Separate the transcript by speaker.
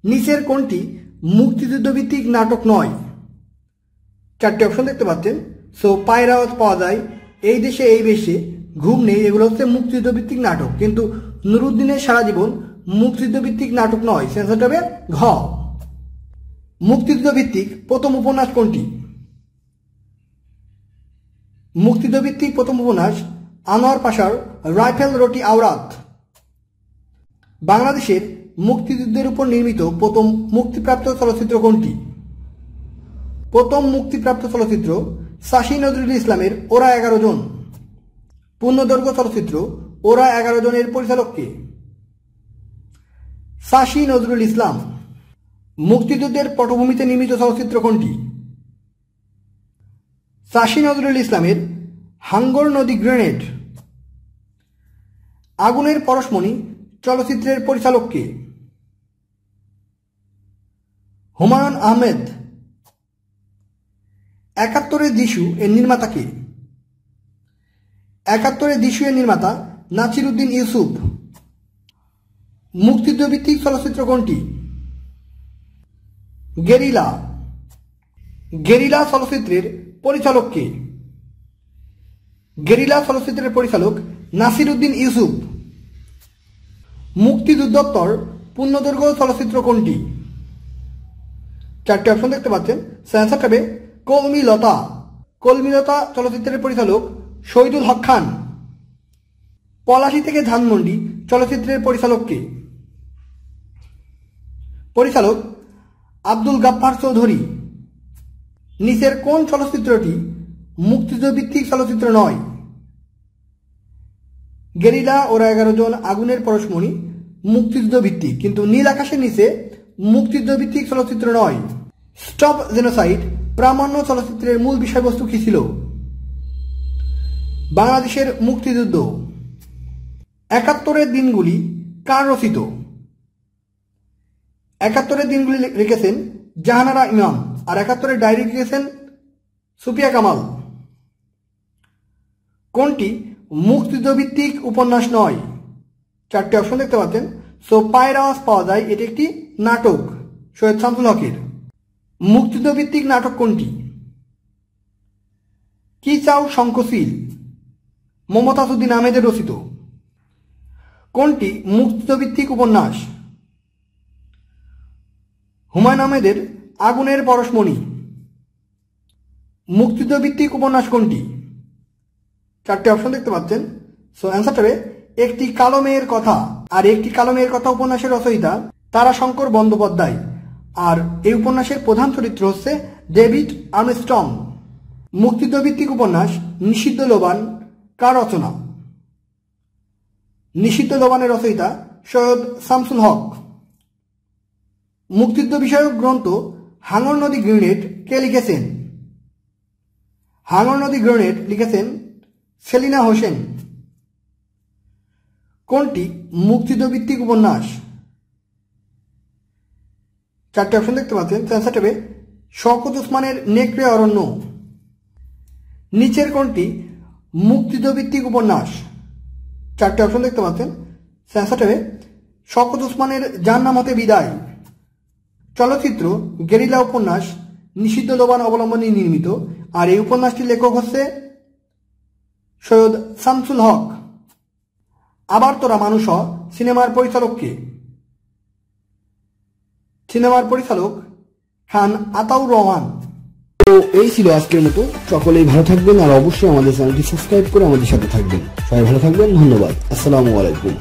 Speaker 1: নিচের কোনটি মুক্তিযুদ্ধ ভিত্তিক নাটক নয়? চারটি অপশন দেখতে পাচ্ছেন। সো পায়ের আওয়াজ পাওয়া যায়, এই দেশে এই বেশে, ঘুম নেই, এগুলো হচ্ছে মুক্তিযুদ্ধ ভিত্তিক নাটক। কিন্তু নুরুদ্দিনের সারা জীবন মুক্তিযুদ্ধ ভিত্তিক নাটক নয়। সেন্সারটা হবে ঘ। মুক্তিযুদ্ধ ভিত্তিক প্রথম উপন্যাস কোনটি? মুক্তিযুদ্ধ ভিত্তিক প্রথম উপন্যাস আনোয়ার পাশার রাইফেল রুটি আওরাত। বাংলাদেশের মুক্তিযুদ্ধের উপর নির্মিত প্রথম মুক্তিপ্রাপ্ত চলচ্চিত্র কোনটি? প্রথম মুক্তিপ্রাপ্ত চলচ্চিত্র সাশী নজরুল ইসলামের ওরা 11 জন। পূর্ণদৈর্ঘ্য চলচ্চিত্র ওরা 11 জনের পরিচালক কে? সাশী নজরুল ইসলাম। মুক্তিযুদ্ধের পটভূমিতে নির্মিত চলচ্চিত্র কোনটি? সাশী নজরুল ইসলামের হাঙ্গর নদী গ্রেনেড। আগুনের পরশমণি চলচ্চিত্রের পরিচালক কে? হুমায়ুন আহমেদ। 71 যিশু এর নির্মাতা কে? 71 যিশু এর নির্মাতা নাসির উদ্দিন ইউসুফ। মুক্তিযুদ্ধ ভিত্তিক চলচ্চিত্র কোনটি? গেরিলা। গেরিলা চলচ্চিত্রের পরিচালক কে? গেরিলা চলচ্চিত্রের পরিচালক নাসির উদ্দিন ইউসুফ। মুক্তিযুদ্ধোত্তর পূর্ণদৈর্ঘ্য চলচ্চিত্র কোনটি? চারটি অপশন দেখতে পাচ্ছেন। অ্যান্সার হবে কলমি লতা। কলমি লতা চলচ্চিত্রের পরিচালক শহীদুল হক খান। পলাশী থেকে ধানমন্ডি চলচ্চিত্রের পরিচালক কে? পরিচালক আব্দুল গাফফার চৌধুরী। নিচের কোন চলচ্চিত্রটি মুক্তিযুদ্ধ ভিত্তিক চলচ্চিত্র নয়? গেরিলা, ওরা 11 জন, আগুনের পরশমণি মুক্তিযুদ্ধ ভিত্তিক, কিন্তু নীল আকাশের নিচে মুক্তিযুদ্ধ ভিত্তিক চলচ্চিত্র নয়। স্টপ জেনোসাইড প্রামাণ্য চলচ্চিত্রের মূল বিষয়বস্তু কি ছিল? বাংলাদেশের মুক্তিযুদ্ধ। 71 দিনগুলি কার রচিত? 71 দিনগুলি লিখেছেন জাহানারা ইমাম, আর 71 ডায়েরি লিখেছেন সুফিয়া কামাল। কোনটি মুক্তিযুদ্ধ ভিত্তিক উপন্যাস নয়? চারটি অপশন দেখতে পাচ্ছেন। সো পায়ের আওয়াজ পাওয়া যায়, এটি একটি নাটক সৈয়দ শামসুল হকের। মুক্তিযুদ্ধ ভিত্তিক নাটক কোনটি? কি চাও শঙ্খশীল মমতাজ উদ্দিন আহমেদের রচিত। কোনটি মুক্তিযুদ্ধ ভিত্তিক উপন্যাস? হুমায়ুন আহমেদের আগুনের পরশমণি। মুক্তিযুদ্ধ ভিত্তিক উপন্যাস কোনটি? চারটি অপশন দেখতে পাচ্ছেন। সো অ্যান্সারটা হবে একটি কালো মেয়ের কথা। আর একটি কালো মেয়ের কথা উপন্যাসের রচয়িতা তারাশঙ্কর বন্দ্যোপাধ্যায়, আর এই উপন্যাসের প্রধান চরিত্র হচ্ছে ডেভিড আর্মস্ট্রং। মুক্তিযুদ্ধ ভিত্তিক উপন্যাস নিষিদ্ধ লোবান কার রচনা? নিষিদ্ধ লোবানের রচয়িতা সৈয়দ শামসুল হক। মুক্তিযুদ্ধ বিষয়ক গ্রন্থ হাঙ্গর নদী গ্রেনেড কে লিখেছেন? হাঙ্গর নদী গ্রেনেড লিখেছেন সেলিনা হোসেন। কোনটি মুক্তিযুদ্ধ ভিত্তিক উপন্যাস? চারটি অপশন দেখতে পাচ্ছেন। অ্যান্সার হবে শওকত ওসমানের নেকড়ে অরণ্য। নিচের কোনটি মুক্তিযুদ্ধ ভিত্তিক উপন্যাস? চারটি অপশন দেখতে পাচ্ছেন। অ্যান্সার হবে শওকত ওসমানের যার নাম হতে বিদায়। চলচ্চিত্র গেরিলা উপন্যাস নিষিদ্ধ লোবান অবলম্বনে নির্মিত, আর এই উপন্যাসটির লেখক হচ্ছে সৈয়দ শামসুল হক। আবার তোরা মানুষ হ সিনেমার পরিচালক কে? সিনেমার পরিচালক খান আতাউর রহমান। তো এই ছিল আজকের মতো। সকলেই ভালো থাকবেন, আর অবশ্যই আমাদের চ্যানেলটি সাবস্ক্রাইব করে আমাদের সাথে থাকবেন। সবাই ভালো থাকবেন, ধন্যবাদ, আসসালামু আলাইকুম।